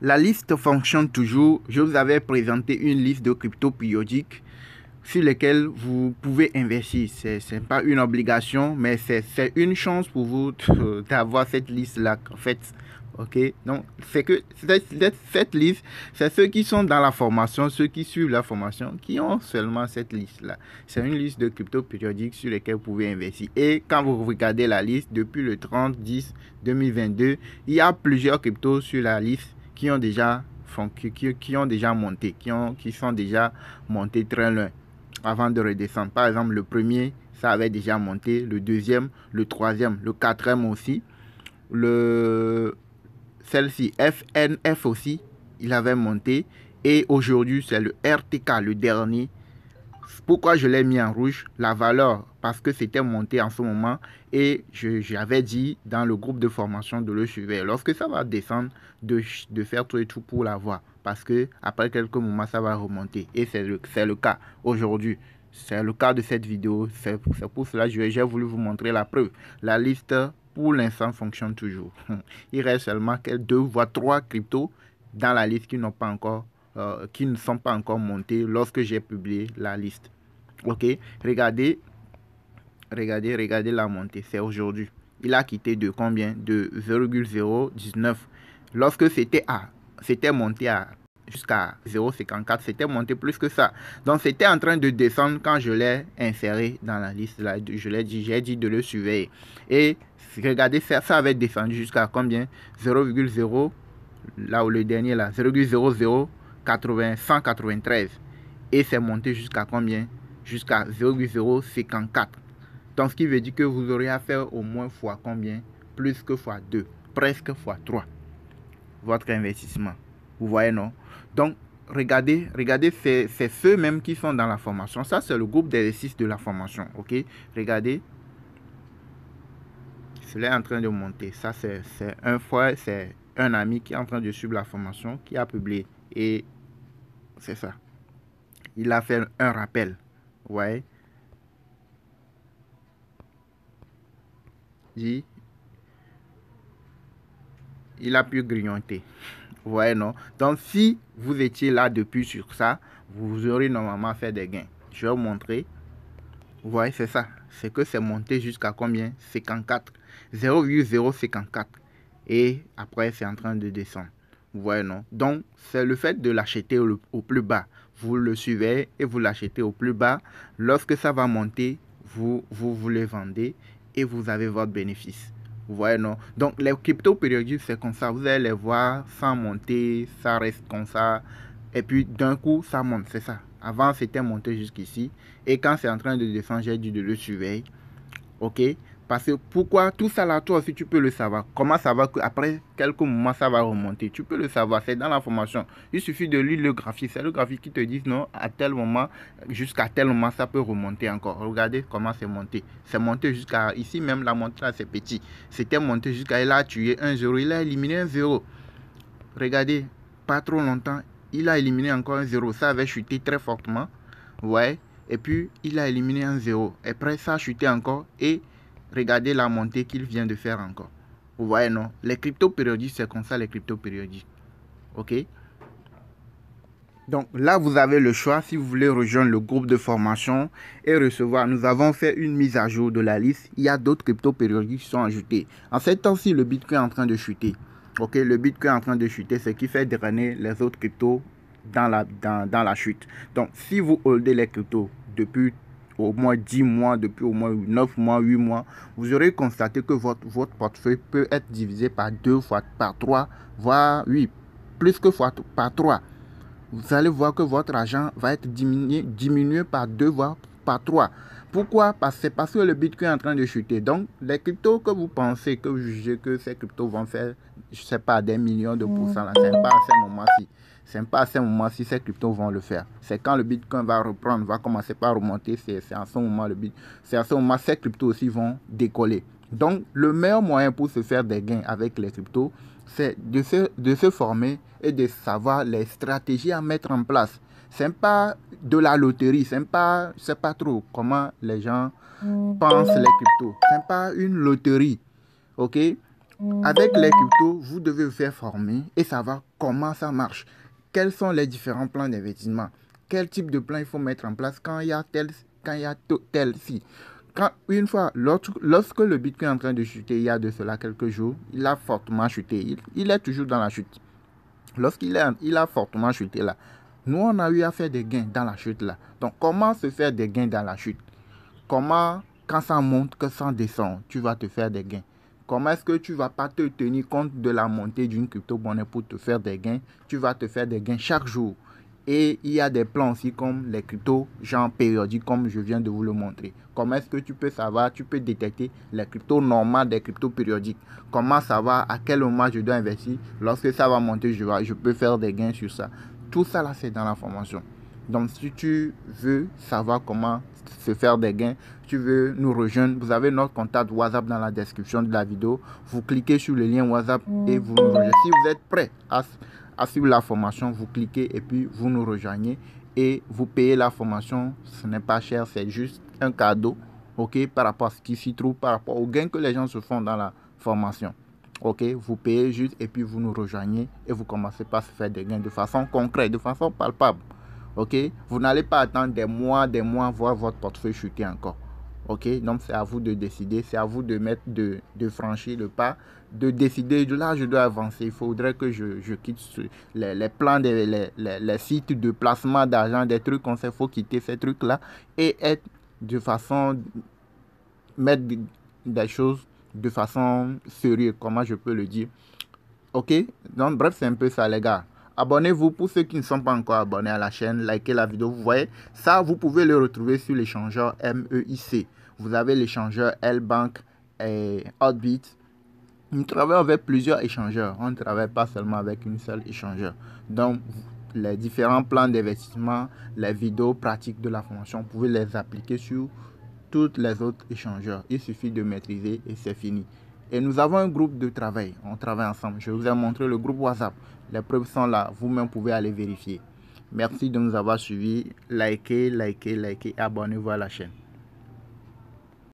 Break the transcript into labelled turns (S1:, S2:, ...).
S1: La liste fonctionne toujours. Je vous avais présenté une liste de cryptos périodiques sur lesquels vous pouvez investir. Ce n'est pas une obligation, mais c'est une chance pour vous d'avoir cette liste-là, en fait. Ok, donc c'est que cette liste, c'est ceux qui sont dans la formation, ceux qui suivent la formation, qui ont seulement cette liste-là. C'est une liste de cryptos périodiques sur lesquels vous pouvez investir. Et quand vous regardez la liste, depuis le 30-10-2022, il y a plusieurs cryptos sur la liste qui ont déjà monté, qui sont déjà montés très loin avant de redescendre. Par exemple, le premier, ça avait déjà monté, le deuxième, le troisième, le quatrième aussi, celle-ci, FNF aussi, il avait monté, et aujourd'hui, c'est le RTK, le dernier. Pourquoi je l'ai mis en rouge? La valeur, parce que c'était monté en ce moment, et j'avais dit dans le groupe de formation de le suivre. Lorsque ça va descendre, de faire tout et tout pour l'avoir, parce que après quelques moments, ça va remonter, et c'est le cas aujourd'hui. C'est le cas de cette vidéo. C'est pour cela que j'ai voulu vous montrer la preuve. La liste, pour l'instant, fonctionne toujours. Il reste seulement 2 voire 3 cryptos dans la liste qui ne sont pas encore montés lorsque j'ai publié la liste. Ok, regardez la montée, c'est aujourd'hui. Il a quitté de combien? De 0,019. Lorsque c'était monté jusqu'à 0,54, c'était monté plus que ça. Donc c'était en train de descendre quand je l'ai inséré dans la liste. Là, j'ai dit de le surveiller. Et regardez, ça avait descendu jusqu'à combien? 0,0, là où le dernier là, 0,00193. Et c'est monté jusqu'à combien? Jusqu'à 0,054. Donc ce qui veut dire que vous aurez à faire au moins fois combien? Plus que fois 2, presque fois 3 votre investissement. Vous voyez, non? Donc regardez, c'est ceux mêmes qui sont dans la formation. Ça, c'est le groupe d'exercices de la formation. Ok, regardez, cela est en train de monter. Ça, c'est un ami qui est en train de suivre la formation, qui a publié. Et c'est ça. Il a fait un rappel. Vous voyez? Il a pu grignoter. Vous voyez, non? Donc, si vous étiez là depuis sur ça, vous aurez normalement fait des gains. Je vais vous montrer. Vous voyez, c'est ça. C'est que c'est monté jusqu'à combien? 54. 0,054. Et après, c'est en train de descendre. Vous voyez, non? Donc, c'est le fait de l'acheter au plus bas. Vous le suivez et vous l'achetez au plus bas. Lorsque ça va monter, vous le vendez et vous avez votre bénéfice. Vous voyez, non? Donc, les cryptos périodiques, c'est comme ça. Vous allez les voir sans monter, ça reste comme ça. Et puis, d'un coup, ça monte, c'est ça. Avant, c'était monté jusqu'ici. Et quand c'est en train de descendre, j'ai dit de le surveiller. Ok? Parce que pourquoi tout ça là, toi aussi, tu peux le savoir. Comment savoir qu'après quelques moments, ça va remonter? Tu peux le savoir. C'est dans la formation. Il suffit de lire le graphique. C'est le graphique qui te dit non, à tel moment, jusqu'à tel moment, ça peut remonter encore. Regardez comment c'est monté. C'est monté jusqu'à ici, même la montée là, c'est petit. C'était monté jusqu'à, il a tué un 0. Il a éliminé un 0. Regardez, pas trop longtemps, il a éliminé encore un 0. Ça avait chuté très fortement. Ouais. Et puis, il a éliminé un 0. Et après, ça a chuté encore. Et regardez la montée qu'il vient de faire encore. Vous voyez, non? Les cryptos périodiques, c'est comme ça, les cryptos périodiques. Ok? Donc là, vous avez le choix si vous voulez rejoindre le groupe de formation et recevoir. Nous avons fait une mise à jour de la liste. Il y a d'autres cryptos périodiques qui sont ajoutés. En ce temps-ci, le Bitcoin est en train de chuter. Ok, le Bitcoin est en train de chuter, ce qui fait drainer les autres cryptos dans la chute. Donc, si vous holdez les cryptos depuis au moins 10 mois, depuis au moins 9 mois, 8 mois, vous aurez constaté que votre portefeuille peut être divisé par 2 fois, par 3, voire 8, plus que par 3. Vous allez voir que votre argent va être diminué par 2 voire par 3. Pourquoi? C'est parce que le Bitcoin est en train de chuter. Donc, les cryptos que vous pensez, que vous jugez que ces cryptos vont faire, je ne sais pas, des millions de pourcents, là, ce n'est pas à ce moment-ci. Ce n'est pas à ce moment-ci ces cryptos vont le faire. C'est quand le Bitcoin va reprendre, va commencer par remonter, c'est à ce moment ces cryptos aussi vont décoller. Donc, le meilleur moyen pour se faire des gains avec les cryptos, c'est de se former et de savoir les stratégies à mettre en place. Ce n'est pas de la loterie, je ne sais pas trop comment les gens pensent les cryptos. Ce n'est pas une loterie, ok? Avec les cryptos, vous devez vous faire former et savoir comment ça marche. Quels sont les différents plans d'investissement? Quel type de plan il faut mettre en place quand il y a tel si. Une fois, lorsque le Bitcoin est en train de chuter, il y a de cela quelques jours, il a fortement chuté. Il est toujours dans la chute. Lorsqu'il a fortement chuté là, nous on a eu à faire des gains dans la chute là. Donc comment se faire des gains dans la chute? Comment, quand ça monte, que ça descend, tu vas te faire des gains? Comment est-ce que tu ne vas pas te tenir compte de la montée d'une crypto-monnaie pour te faire des gains? Tu vas te faire des gains chaque jour. Et il y a des plans aussi comme les cryptos, genre périodiques, comme je viens de vous le montrer. Comment est-ce que tu peux savoir, tu peux détecter les cryptos normales des cryptos périodiques? Comment savoir à quel moment je dois investir? Lorsque ça va monter, je peux faire des gains sur ça. Tout ça là, c'est dans la formation. Donc, si tu veux savoir comment se faire des gains, tu veux nous rejoindre, vous avez notre contact WhatsApp dans la description de la vidéo. Vous cliquez sur le lien WhatsApp et vous nous rejoignez. Si vous êtes prêt à suivre la formation, vous cliquez et puis vous nous rejoignez et vous payez la formation. Ce n'est pas cher, c'est juste un cadeau, ok, par rapport à ce qui s'y trouve, par rapport aux gains que les gens se font dans la formation. Ok, vous payez juste et puis vous nous rejoignez et vous commencez par se faire des gains de façon concrète, de façon palpable. Ok, vous n'allez pas attendre des mois, voir votre portefeuille chuter encore. Ok, donc c'est à vous de décider, c'est à vous de franchir le pas, de décider, de là je dois avancer. Il faudrait que je quitte les plans, les sites de placement d'argent, des trucs qu'on sait, il faut quitter ces trucs-là et être de façon, mettre des choses de façon sérieuse, comment je peux le dire. Ok, donc bref, c'est un peu ça les gars. Abonnez-vous pour ceux qui ne sont pas encore abonnés à la chaîne, likez la vidéo, vous voyez. Ça, vous pouvez le retrouver sur l'échangeur MEIC. Vous avez l'échangeur L-Bank et Hotbit. Nous travaillons avec plusieurs échangeurs. On ne travaille pas seulement avec une seule échangeur. Donc, les différents plans d'investissement, les vidéos pratiques de la formation, vous pouvez les appliquer sur toutes les autres échangeurs. Il suffit de maîtriser et c'est fini. Et nous avons un groupe de travail. On travaille ensemble. Je vous ai montré le groupe WhatsApp. Les preuves sont là. Vous-même pouvez aller vérifier. Merci de nous avoir suivis. Likez, abonnez-vous à la chaîne.